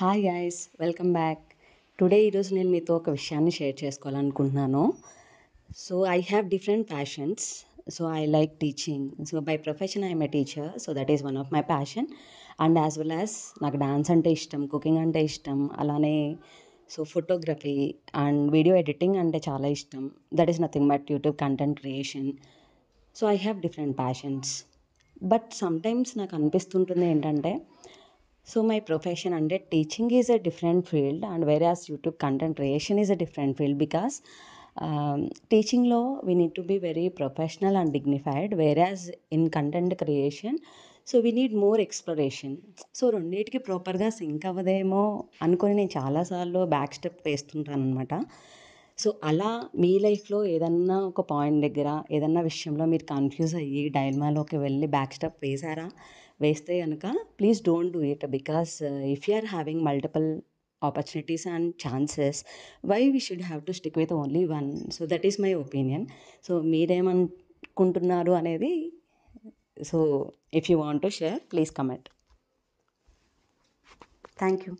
Hi guys, welcome back. Today ఈరోజు నేను మీతో ఒక విషయాన్ని షేర్ చేసుకోవాలనుకుంటున్నాను. So I have different passions. So I like teaching. So by profession I'm a teacher. So that is one of my passion. And as well as నాకు dance అంటే ఇష్టం, cooking అంటే ఇష్టం, అలానే ఫోటోగ్రఫీ అండ్ వీడియో ఎడిటింగ్ అంటే చాలా ఇష్టం. That is nothing but YouTube content creation. So I have different passions. But sometimes నాకు అనిపిస్తుంటుంది ఏంటంటే, సో మై ప్రొఫెషన్ అంటే teaching is a different field and whereas YouTube content creation is a different field. Because టీచింగ్లో we need to be very professional and dignified, whereas in content creation so we need more exploration. So రెండింటికి ప్రాపర్గా sync అవ్వదేమో అనుకొని నేను చాలాసార్లు back step వేస్తుంటాను అనమాట. So అలా మీ లైఫ్లో ఏదన్నా ఒక పాయింట్ దగ్గర ఏదన్నా విషయంలో మీరు కన్ఫ్యూజ్ అయ్యి డైల్మాలోకి వెళ్ళి బ్యాక్ స్టెప్ వేసారా? వేస్తే కనుక please don't do it. Because if you are having multiple opportunities and chances, why we should have to stick with only one. So that is my opinion. So మీరేమనుకుంటున్నారు అనేది, so if you want to share, please comment. Thank you.